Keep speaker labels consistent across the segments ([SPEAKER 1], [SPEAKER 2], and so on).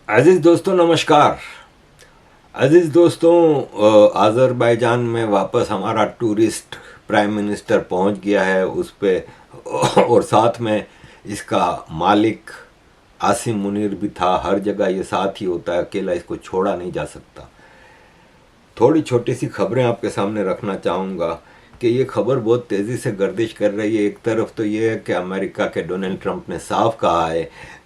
[SPEAKER 1] अजीज़ दोस्तों नमस्कार। अजीज़ दोस्तों, आज़रबाईजान में वापस हमारा टूरिस्ट प्राइम मिनिस्टर पहुंच गया है उस पे। और साथ में इसका मालिक आसिम मुनीर भी था। हर जगह ये साथ ही होता है, अकेला इसको छोड़ा नहीं जा सकता। थोड़ी छोटी सी खबरें आपके सामने रखना चाहूँगा कि ये खबर बहुत तेज़ी से गर्दिश कर रही है। एक तरफ तो ये है कि अमेरिका के डोनाल्ड ट्रंप ने साफ कहा है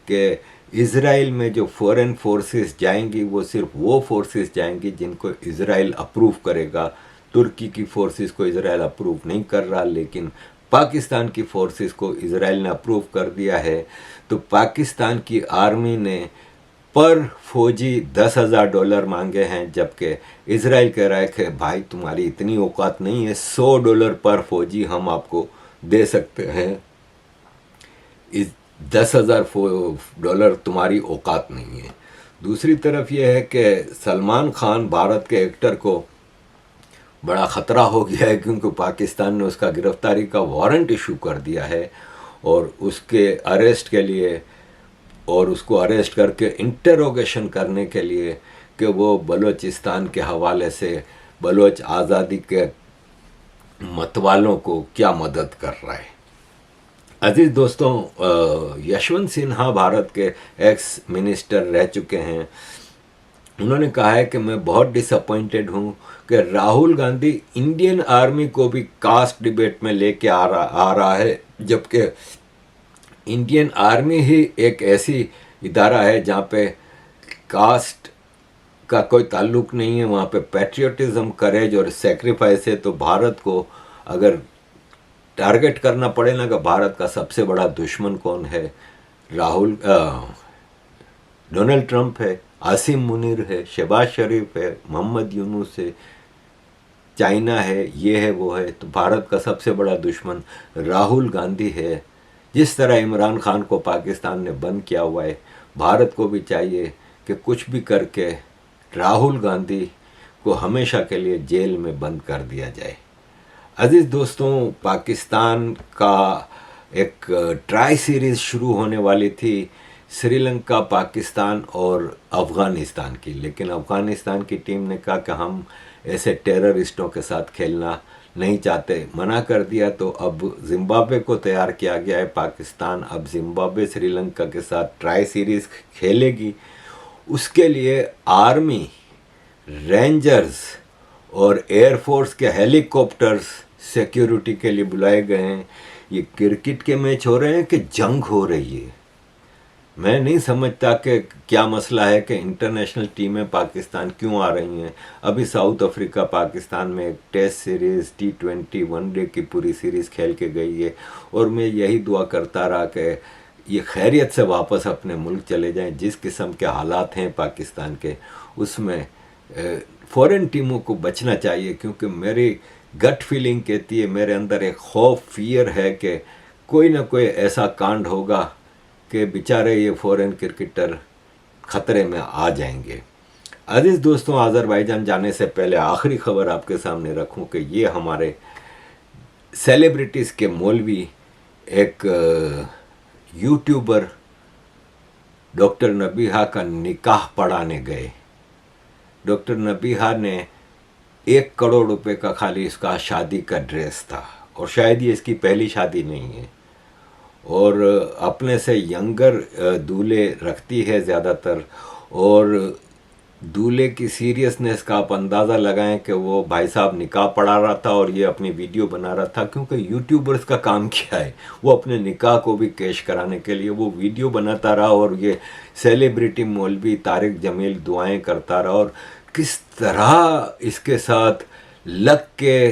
[SPEAKER 1] कि इसराइल में जो फॉरेन फोर्सेस जाएंगी वो सिर्फ वो फोर्सेस जाएंगी जिनको इसराइल अप्रूव करेगा। तुर्की की फोर्सेस को इसराइल अप्रूव नहीं कर रहा, लेकिन पाकिस्तान की फोर्सेस को इसराइल ने अप्रूव कर दिया है। तो पाकिस्तान की आर्मी ने पर फौजी $10,000 मांगे हैं, जबकि इसराइल कह रहा है कि भाई तुम्हारी इतनी औकात नहीं है, $100 पर फौजी हम आपको दे सकते हैं, इस $10,000 तुम्हारी औकात नहीं है। दूसरी तरफ यह है कि सलमान खान भारत के एक्टर को बड़ा ख़तरा हो गया है, क्योंकि पाकिस्तान ने उसका गिरफ्तारी का वारंट इशू कर दिया है और उसके अरेस्ट के लिए और उसको अरेस्ट करके इंटरोगेशन करने के लिए कि वो बलूचिस्तान के हवाले से बलोच आज़ादी के मतवालों को क्या मदद कर रहा है। अजीज़ दोस्तों, यशवंत सिन्हा भारत के एक्स मिनिस्टर रह चुके हैं। उन्होंने कहा है कि मैं बहुत डिसअपॉइंटेड हूँ कि राहुल गांधी इंडियन आर्मी को भी कास्ट डिबेट में लेके आ रहा है, जबकि इंडियन आर्मी ही एक ऐसी इदारा है जहाँ पे कास्ट का कोई ताल्लुक नहीं है। वहाँ पे पैट्रियोटिज्म, करेज और सेक्रीफाइस है। तो भारत को अगर टारगेट करना पड़े ना कि भारत का सबसे बड़ा दुश्मन कौन है, डोनाल्ड ट्रंप है, आसिम मुनीर है, शहबाज शरीफ है, मोहम्मद यूनुस है, चाइना है, ये है वो है। तो भारत का सबसे बड़ा दुश्मन राहुल गांधी है। जिस तरह इमरान खान को पाकिस्तान ने बंद किया हुआ है, भारत को भी चाहिए कि कुछ भी करके राहुल गांधी को हमेशा के लिए जेल में बंद कर दिया जाए। अजीज़ दोस्तों, पाकिस्तान का एक ट्राई सीरीज़ शुरू होने वाली थी, श्रीलंका, पाकिस्तान और अफ़गानिस्तान की, लेकिन अफ़गानिस्तान की टीम ने कहा कि हम ऐसे टेररिस्टों के साथ खेलना नहीं चाहते, मना कर दिया। तो अब जिम्बाब्वे को तैयार किया गया है। पाकिस्तान अब जिम्बाब्वे श्रीलंका के साथ ट्राई सीरीज़ खेलेगी। उसके लिए आर्मी, रेंजर्स और एयरफोर्स के हेलीकॉप्टर्स सिक्योरिटी के लिए बुलाए गए हैं। ये क्रिकेट के मैच हो रहे हैं कि जंग हो रही है, मैं नहीं समझता कि क्या मसला है कि इंटरनेशनल टीमें पाकिस्तान क्यों आ रही हैं। अभी साउथ अफ्रीका पाकिस्तान में एक टेस्ट सीरीज़, T20 वनडे की पूरी सीरीज़ खेल के गई है। और मैं यही दुआ करता रहा कि ये खैरियत से वापस अपने मुल्क चले जाएं। जिस किस्म के हालात हैं पाकिस्तान के, उसमें फ़ॉरेन टीमों को बचना चाहिए, क्योंकि मेरी गट फीलिंग कहती है, मेरे अंदर एक खौफ, फियर है कि कोई ना कोई ऐसा कांड होगा कि बेचारे ये फॉरेन क्रिकेटर ख़तरे में आ जाएंगे। अजीज़ दोस्तों, आज़रबाईजान जाने से पहले आखिरी खबर आपके सामने रखूं कि ये हमारे सेलिब्रिटीज़ के मौलवी एक यूट्यूबर डॉक्टर नबीहा का निकाह पढ़ाने गए। डॉक्टर नबीहा ने 1 करोड़ रुपए का खाली इसका शादी का ड्रेस था, और शायद ये इसकी पहली शादी नहीं है। और अपने से यंगर दूल्हे रखती है ज़्यादातर, और दूल्हे की सीरियसनेस का आप अंदाज़ा लगाएं कि वो भाई साहब निकाह पढ़ा रहा था और ये अपनी वीडियो बना रहा था, क्योंकि यूट्यूबर्स का काम क्या है, वो अपने निकाह को भी कैश कराने के लिए वो वीडियो बनाता रहा। और ये सेलिब्रिटी मौलवी तारिक जमील दुआएं करता रहा, और किस तरह इसके साथ लग के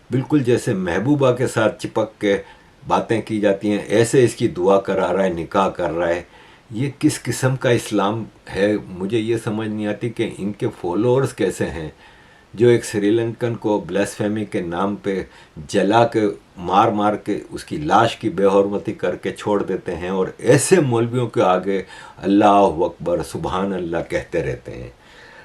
[SPEAKER 1] बिल्कुल जैसे महबूबा के साथ चिपक के बातें की जाती हैं, ऐसे इसकी दुआ करा रहा है, निकाह कर रहा है। ये किस किस्म का इस्लाम है, मुझे ये समझ नहीं आती कि इनके फॉलोअर्स कैसे हैं, जो एक श्रीलंकन को ब्लास्फेमी के नाम पे जला के मार मार के उसकी लाश की बेहरमती करके छोड़ देते हैं, और ऐसे मौलवियों के आगे अल्लाह अकबर, सुबहान अल्लाह कहते रहते हैं।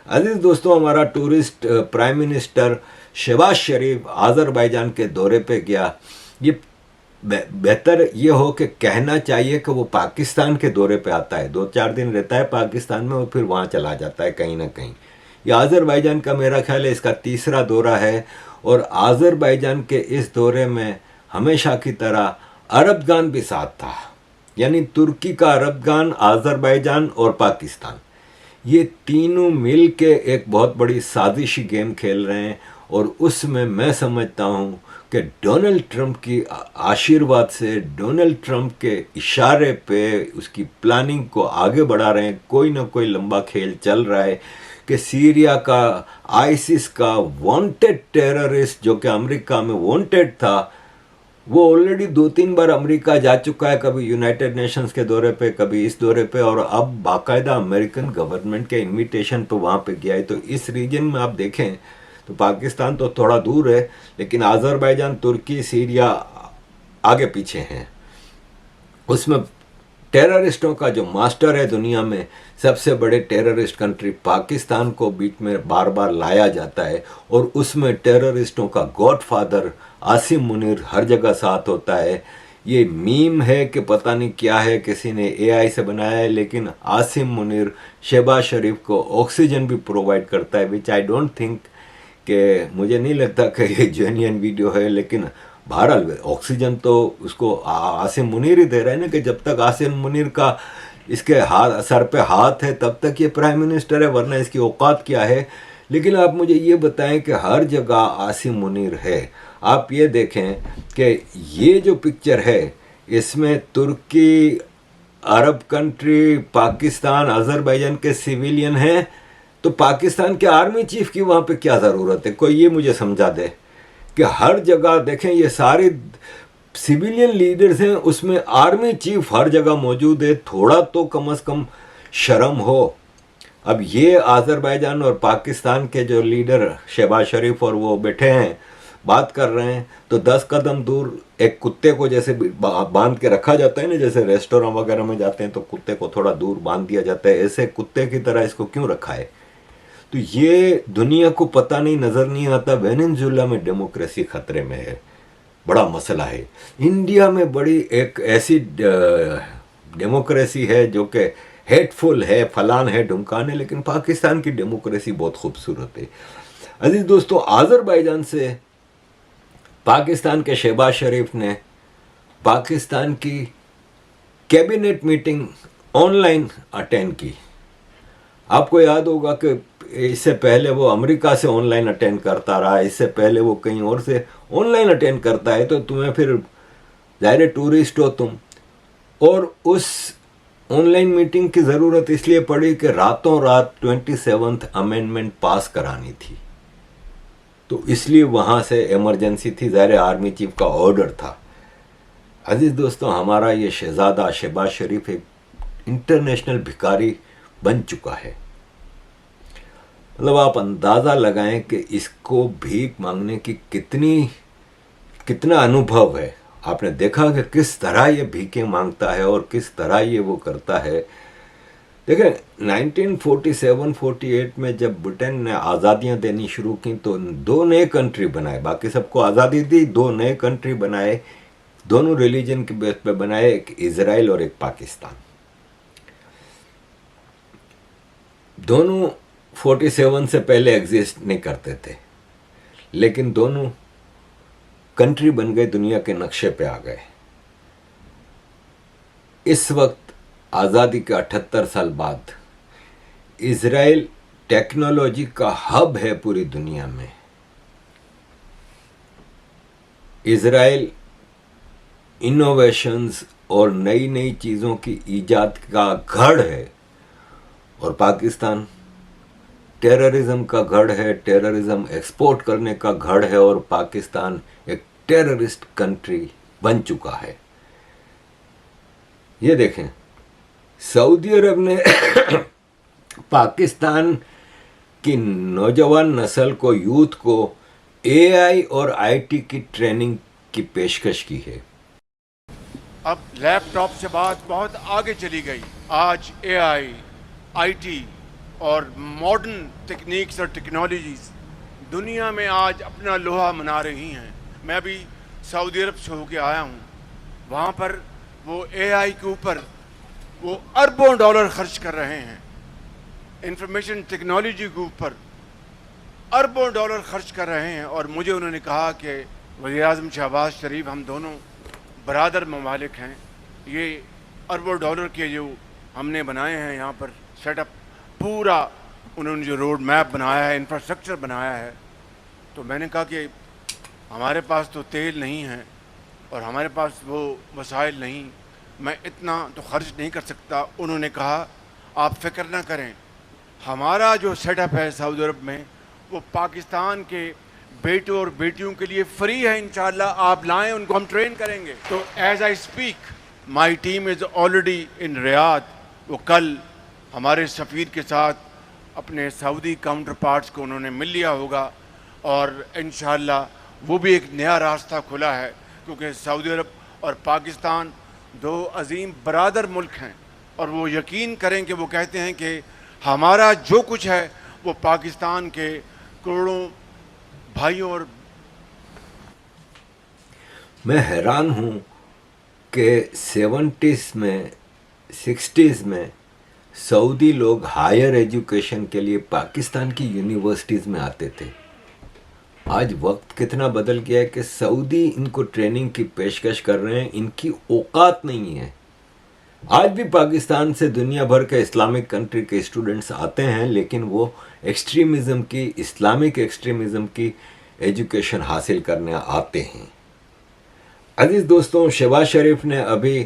[SPEAKER 1] अजीज़ दोस्तों, हमारा टूरिस्ट प्राइम मिनिस्टर शहबाज शरीफ आज़रबाईजान के दौरे पे गया। ये बेहतर ये हो कि कहना चाहिए कि वो पाकिस्तान के दौरे पे आता है, 2-4 दिन रहता है पाकिस्तान में और फिर वहाँ चला जाता है कहीं ना कहीं। ये आज़रबाईजान का मेरा ख्याल है इसका तीसरा दौरा है, और आज़रबाईजान के इस दौरे में हमेशा की तरह अरबगान भी साथ था, यानी तुर्की का अरबगान, आज़रबाईजान और पाकिस्तान, ये तीनों मिल के एक बहुत बड़ी साजिशी गेम खेल रहे हैं। और उसमें मैं समझता हूँ कि डोनाल्ड ट्रंप की आशीर्वाद से, डोनाल्ड ट्रंप के इशारे पे उसकी प्लानिंग को आगे बढ़ा रहे हैं। कोई ना कोई लंबा खेल चल रहा है कि सीरिया का आईसिस का वांटेड टेररिस्ट, जो कि अमेरिका में वांटेड था, वो ऑलरेडी 2-3 बार अमेरिका जा चुका है, कभी यूनाइटेड नेशंस के दौरे पे, कभी इस दौरे पे, और अब बाकायदा अमेरिकन गवर्नमेंट के इनविटेशन पे वहाँ पे गया है। तो इस रीजन में आप देखें तो पाकिस्तान तो थोड़ा दूर है, लेकिन आज़रबाईजान, तुर्की, सीरिया आगे पीछे हैं। उसमें टेररिस्टों का जो मास्टर है दुनिया में, सबसे बड़े टेररिस्ट कंट्री पाकिस्तान को बीच में बार बार लाया जाता है, और उसमें टेररिस्टों का गॉडफादर आसिम मुनीर हर जगह साथ होता है। ये मीम है कि पता नहीं क्या है, किसी ने एआई से बनाया है, लेकिन आसिम मुनीर शहबाज शरीफ को ऑक्सीजन भी प्रोवाइड करता है, विच आई डोंट थिंक, कि मुझे नहीं लगता कि ये जेन्युइन वीडियो है, लेकिन बहरहाल ऑक्सीजन तो उसको आसिम मुनीर ही दे रहे हैं ना, कि जब तक आसिम मुनीर का इसके हाथ सर पे हाथ है तब तक ये प्राइम मिनिस्टर है, वरना इसकी औकात क्या है। लेकिन आप मुझे ये बताएं कि हर जगह आसिम मुनीर है। आप ये देखें कि ये जो पिक्चर है इसमें तुर्की, अरब कंट्री, पाकिस्तान, अजरबैजान के सिविलियन हैं, तो पाकिस्तान के आर्मी चीफ की वहाँ पे क्या ज़रूरत है? कोई ये मुझे समझा दे कि हर जगह देखें ये सारे सिविलियन लीडर्स हैं, उसमें आर्मी चीफ हर जगह मौजूद है। थोड़ा तो कम से कम शर्म हो। अब ये आज़रबाईजान और पाकिस्तान के जो लीडर शहबाज शरीफ और वो बैठे हैं, बात कर रहे हैं, तो 10 कदम दूर एक कुत्ते को जैसे बांध के रखा जाता है ना, जैसे रेस्टोरेंट वगैरह में जाते हैं तो कुत्ते को थोड़ा दूर बांध दिया जाता है, ऐसे कुत्ते की तरह इसको क्यों रखा है? तो ये दुनिया को पता नहीं, नज़र नहीं आता वेनेजुएला में डेमोक्रेसी खतरे में है, बड़ा मसला है। इंडिया में बड़ी एक ऐसी डेमोक्रेसी है जो कि हेटफुल है, फलान है, ढुमकान है, लेकिन पाकिस्तान की डेमोक्रेसी बहुत खूबसूरत है। अजीज दोस्तों, आज़रबाईजान से पाकिस्तान के शहबाज शरीफ ने पाकिस्तान की कैबिनेट मीटिंग ऑनलाइन अटेंड की। आपको याद होगा कि इससे पहले वो अमेरिका से ऑनलाइन अटेंड करता रहा, इससे पहले वो कहीं और से ऑनलाइन अटेंड करता है, तो तुम्हें फिर ज़ाहिर टूरिस्ट हो तुम। और उस ऑनलाइन मीटिंग की ज़रूरत इसलिए पड़ी कि रातों रात 27th अमेंडमेंट पास करानी थी, तो इसलिए वहाँ से इमरजेंसी थी, ज़ाहिर आर्मी चीफ का ऑर्डर था। अजीज़ दोस्तों, हमारा ये शहज़ादा शहबाज शरीफ एक इंटरनेशनल भिखारी बन चुका है। मतलब आप अंदाज़ा लगाएं कि इसको भीख मांगने की कितना अनुभव है। आपने देखा कि किस तरह ये भीखें मांगता है और किस तरह ये वो करता है। देखें, 1947-48 में जब ब्रिटेन ने आज़ादियाँ देनी शुरू की तो 2 नए कंट्री बनाए, बाकी सबको आज़ादी दी, 2 नए कंट्री बनाए, दोनों रिलीजन के बेस पे बनाए, एक इजराइल और एक पाकिस्तान। दोनों 47 से पहले एग्जिस्ट नहीं करते थे, लेकिन दोनों कंट्री बन गए, दुनिया के नक्शे पे आ गए। इस वक्त आज़ादी के 78 साल बाद इजराइल टेक्नोलॉजी का हब है पूरी दुनिया में। इजराइल इनोवेशंस और नई नई चीज़ों की ईजाद का गढ़ है, और पाकिस्तान टेररिज्म का गढ़ है, टेररिज्म एक्सपोर्ट करने का गढ़ है, और पाकिस्तान एक टेररिस्ट कंट्री बन चुका है। ये देखें, सऊदी अरब ने पाकिस्तान की नौजवान नस्ल को, यूथ को एआई और आईटी की ट्रेनिंग की पेशकश की है।
[SPEAKER 2] अब लैपटॉप से बात बहुत आगे चली गई। आज एआई, आईटी और मॉडर्न टेक्निक्स और टेक्नोलॉजीज दुनिया में आज अपना लोहा मना रही हैं। मैं अभी सऊदी अरब से होके आया हूँ। वहाँ पर वो एआई के ऊपर वो अरबों डॉलर खर्च कर रहे हैं, इंफॉर्मेशन टेक्नोलॉजी के ऊपर अरबों डॉलर खर्च कर रहे हैं। और मुझे उन्होंने कहा कि वज़ीर-ए-आज़म शहबाज शरीफ, हम दोनों बरादर ममालिक हैं, ये अरबों डॉलर के जो हमने बनाए हैं यहाँ पर सेटअप, पूरा उन्होंने जो रोड मैप बनाया है, इंफ्रास्ट्रक्चर बनाया है। तो मैंने कहा कि हमारे पास तो तेल नहीं है और हमारे पास वो वसाइल नहीं, मैं इतना तो खर्च नहीं कर सकता। उन्होंने कहा आप फ़िक्र ना करें, हमारा जो सेटअप है सऊदी अरब में वो पाकिस्तान के बेटों और बेटियों के लिए फ्री है, इंशाल्लाह आप लाएं, उनको हम ट्रेन करेंगे। तो as I speak my team is already in Riyadh. वो कल हमारे सफ़ीर के साथ अपने सऊदी काउंटर पार्ट्स को उन्होंने मिल लिया होगा और इंशाल्लाह वो भी एक नया रास्ता खुला है, क्योंकि सऊदी अरब और पाकिस्तान दो अजीम बरादर मुल्क हैं और वो यकीन करें कि वो कहते हैं कि हमारा जो कुछ है वो पाकिस्तान के करोड़ों भाइयों और
[SPEAKER 1] मैं हैरान हूँ कि 70s में 60s में सऊदी लोग हायर एजुकेशन के लिए पाकिस्तान की यूनिवर्सिटीज़ में आते थे। आज वक्त कितना बदल गया है कि सऊदी इनको ट्रेनिंग की पेशकश कर रहे हैं, इनकी औकात नहीं है। आज भी पाकिस्तान से दुनिया भर के इस्लामिक कंट्री के स्टूडेंट्स आते हैं, लेकिन वो एक्सट्रीमिज़म की, इस्लामिक एक्सट्रीमिज़म की एजुकेशन हासिल करने आते हैं। अजीज़ दोस्तों, शहबाज शरीफ ने अभी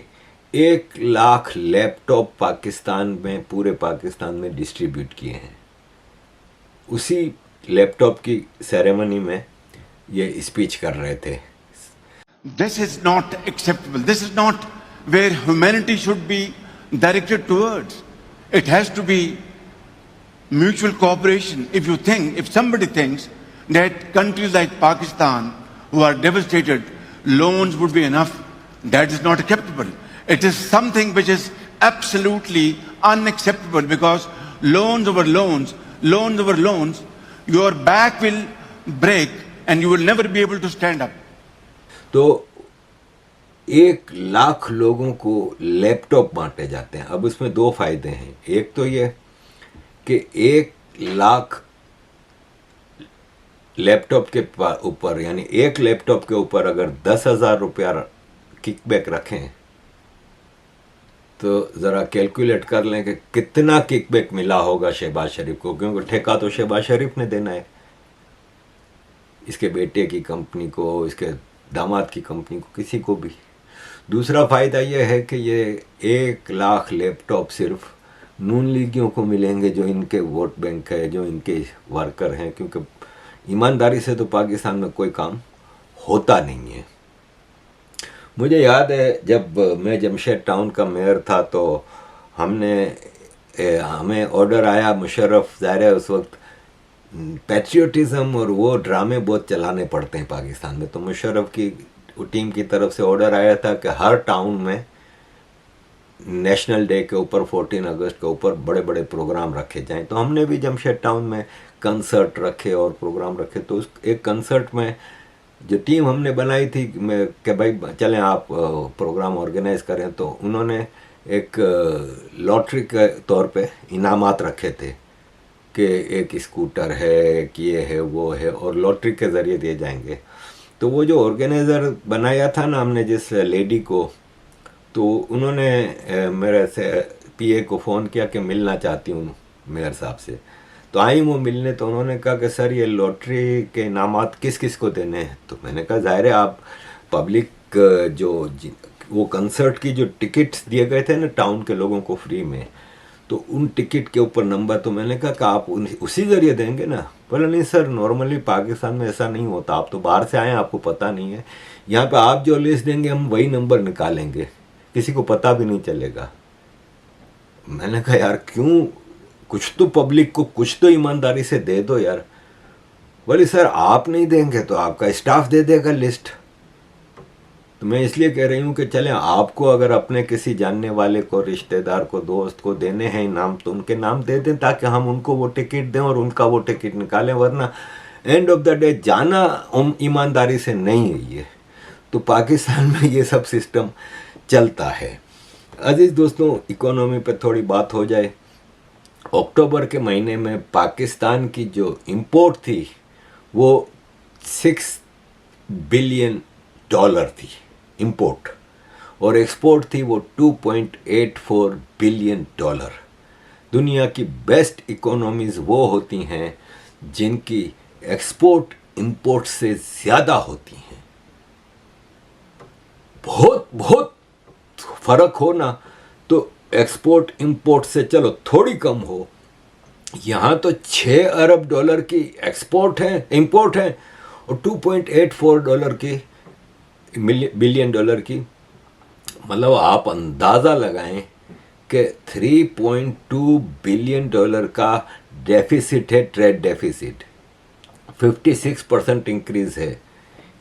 [SPEAKER 1] 1 लाख लैपटॉप पाकिस्तान में, पूरे पाकिस्तान में डिस्ट्रीब्यूट किए हैं। उसी लैपटॉप की सेरेमनी में ये स्पीच कर रहे थे।
[SPEAKER 2] this is not acceptable. This is not where humanity should be directed towards. It has to be mutual cooperation. If somebody thinks that countries like Pakistan, who are devastated, loans would be enough, that is not acceptable. It is something which is absolutely unacceptable, because loans over loans, your back will break and you will never be able to stand up.
[SPEAKER 1] तो 1 लाख लोगों को laptop बांटे जाते हैं। अब उसमें 2 फायदे हैं। एक तो ये कि 1 लाख लैपटॉप के ऊपर, यानी एक लैपटॉप के ऊपर अगर 10,000 रुपया किकबैक रखें तो ज़रा कैलकुलेट कर लें कि कितना किकबैक मिला होगा शहबाज शरीफ को, क्योंकि ठेका तो शहबाज शरीफ ने देना है, इसके बेटे की कंपनी को, इसके दामाद की कंपनी को, किसी को भी। दूसरा फ़ायदा यह है कि ये 1 लाख लैपटॉप सिर्फ नून लीगियों को मिलेंगे, जो इनके वोट बैंक है, जो इनके वर्कर हैं, क्योंकि ईमानदारी से तो पाकिस्तान में कोई काम होता नहीं है। मुझे याद है जब मैं जमशेद टाउन का मेयर था तो हमें ऑर्डर आया, मुशर्रफ ज़ाहिर है उस वक्त पैट्रियोटिज़म और वो ड्रामे बहुत चलाने पड़ते हैं पाकिस्तान में, तो मुशर्रफ की टीम की तरफ से ऑर्डर आया था कि हर टाउन में नेशनल डे के ऊपर, 14 अगस्त के ऊपर बड़े बड़े प्रोग्राम रखे जाएं। तो हमने भी जमशेद टाउन में कंसर्ट रखे और प्रोग्राम रखे। तो उस एक कंसर्ट में जो टीम हमने बनाई थी कि भाई चलें आप प्रोग्राम ऑर्गेनाइज करें, तो उन्होंने एक लॉटरी के तौर पे इनामात रखे थे कि एक स्कूटर है, कि ये है, वो है, और लॉटरी के ज़रिए दिए जाएंगे। तो वो जो ऑर्गेनाइज़र बनाया था ना हमने, जिस लेडी को, तो उन्होंने मेरे से पीए को फ़ोन किया कि मिलना चाहती हूँ मेयर साहब से। तो आई वो मिलने, तो उन्होंने कहा कि सर ये लॉटरी के इनामात किस किस को देने हैं। तो मैंने कहा ज़ाहिर है आप पब्लिक जो वो कंसर्ट की जो टिकट्स दिए गए थे ना टाउन के लोगों को फ्री में, तो उन टिकट के ऊपर नंबर, तो मैंने कहा कि आप उसी ज़रिए देंगे ना। बोला नहीं सर, नॉर्मली पाकिस्तान में ऐसा नहीं होता, आप तो बाहर से आए हैं, आपको पता नहीं है। यहाँ पे आप जो लिस्ट देंगे हम वही नंबर निकालेंगे, किसी को पता भी नहीं चलेगा। मैंने कहा यार क्यों, कुछ तो पब्लिक को कुछ तो ईमानदारी से दे दो यार। बोले सर आप नहीं देंगे तो आपका स्टाफ दे देगा लिस्ट। तो मैं इसलिए कह रही हूँ कि चलें, आपको अगर अपने किसी जानने वाले को, रिश्तेदार को, दोस्त को देने हैं इनाम, तो उनके नाम दे दें ताकि हम उनको वो टिकट दें और उनका वो टिकट निकालें। वरना एंड ऑफ द डे जाना ईमानदारी से नहीं है ये। तो पाकिस्तान में ये सब सिस्टम चलता है। अजीज दोस्तों, इकोनॉमी पे थोड़ी बात हो जाए। अक्टूबर के महीने में पाकिस्तान की जो इंपोर्ट थी वो 6 बिलियन डॉलर थी इंपोर्ट, और एक्सपोर्ट थी वो 2.84 बिलियन डॉलर। दुनिया की बेस्ट इकोनॉमीज वो होती हैं जिनकी एक्सपोर्ट इंपोर्ट से ज़्यादा होती हैं। बहुत बहुत फर्क हो ना तो एक्सपोर्ट इंपोर्ट से चलो थोड़ी कम हो, यहाँ तो 6 अरब डॉलर की एक्सपोर्ट है, इंपोर्ट है, और 2.84 डॉलर की बिलियन डॉलर की। मतलब आप अंदाज़ा लगाएं कि 3.2 बिलियन डॉलर का डेफिसिट है, ट्रेड डेफिसिट। 56% इंक्रीज है।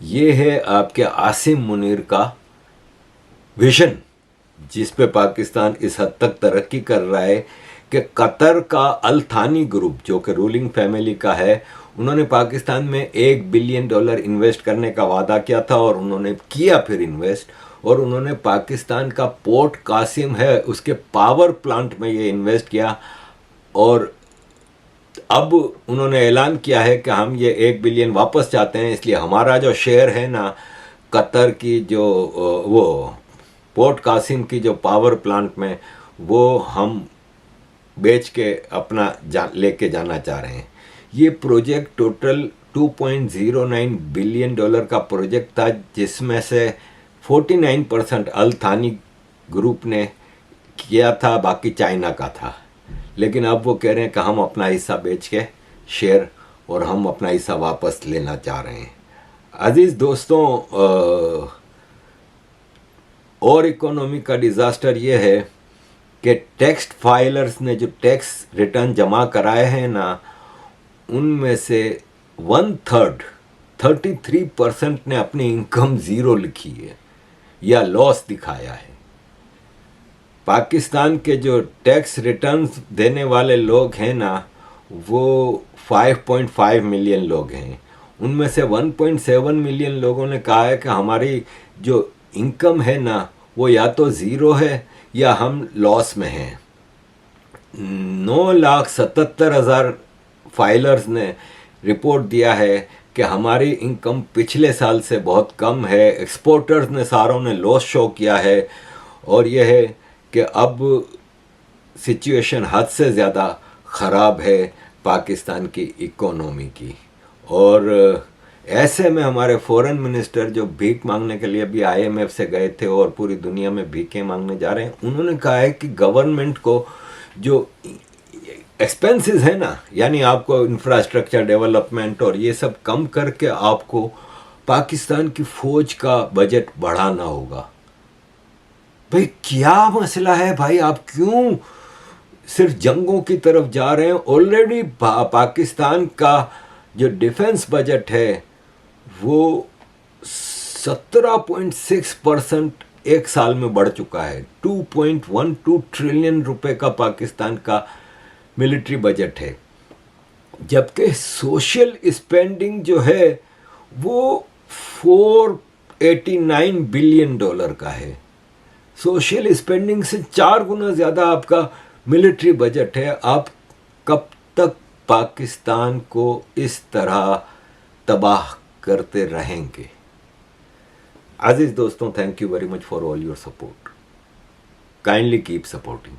[SPEAKER 1] ये है आपके आसिम मुनीर का विजन, जिस पे पाकिस्तान इस हद तक तरक्की कर रहा है कि कतर का अल थानी ग्रुप, जो कि रूलिंग फैमिली का है, उन्होंने पाकिस्तान में $1 बिलियन इन्वेस्ट करने का वादा किया था, और उन्होंने किया फिर इन्वेस्ट, और उन्होंने पाकिस्तान का पोर्ट कासिम है उसके पावर प्लांट में ये इन्वेस्ट किया। और अब उन्होंने ऐलान किया है कि हम ये 1 बिलियन वापस चाहते हैं, इसलिए हमारा जो शेयर है ना कतर की जो वो पोर्ट कासिम की जो पावर प्लांट में, वो हम बेच के अपना लेके जाना चाह रहे हैं। ये प्रोजेक्ट टोटल 2.09 बिलियन डॉलर का प्रोजेक्ट था, जिसमें से 49% अल थानी ग्रुप ने किया था, बाकी चाइना का था। लेकिन अब वो कह रहे हैं कि हम अपना हिस्सा बेच के शेयर, और हम अपना हिस्सा वापस लेना चाह रहे हैं। अजीज़ दोस्तों, और इकोनॉमी का डिज़ास्टर ये है कि टैक्स फाइलर्स ने जो टैक्स रिटर्न जमा कराए हैं ना, उनमें से 1/3 33% ने अपनी इनकम ज़ीरो लिखी है या लॉस दिखाया है। पाकिस्तान के जो टैक्स रिटर्न्स देने वाले लोग हैं ना, वो 5.5 मिलियन लोग हैं। उनमें से 1.7 मिलियन लोगों ने कहा है कि हमारी जो इनकम है ना वो या तो ज़ीरो है या हम लॉस में हैं। 9,77,000 फाइलर्स ने रिपोर्ट दिया है कि हमारी इनकम पिछले साल से बहुत कम है। एक्सपोर्टर्स ने सारों ने लॉस शो किया है, और यह है कि अब सिचुएशन हद से ज़्यादा ख़राब है पाकिस्तान की इकोनॉमी की। और ऐसे में हमारे फॉरेन मिनिस्टर जो भीख मांगने के लिए भी IMF से गए थे और पूरी दुनिया में भीखें मांगने जा रहे हैं, उन्होंने कहा है कि गवर्नमेंट को जो एक्सपेंसेस है ना, यानी आपको इंफ्रास्ट्रक्चर डेवलपमेंट और ये सब कम करके आपको पाकिस्तान की फ़ौज का बजट बढ़ाना होगा। भाई क्या मसला है भाई, आप क्यों सिर्फ जंगों की तरफ जा रहे हैं? ऑलरेडी पाकिस्तान का जो डिफेंस बजट है वो 17.6% एक साल में बढ़ चुका है। 2.12 ट्रिलियन रुपए का पाकिस्तान का मिलिट्री बजट है, जबकि सोशल स्पेंडिंग जो है वो 489 बिलियन डॉलर का है। सोशल स्पेंडिंग से 4 गुना ज़्यादा आपका मिलिट्री बजट है। आप कब तक पाकिस्तान को इस तरह तबाह करते रहेंगे? अजीज दोस्तों, thank you very much for all your support. Kindly keep supporting.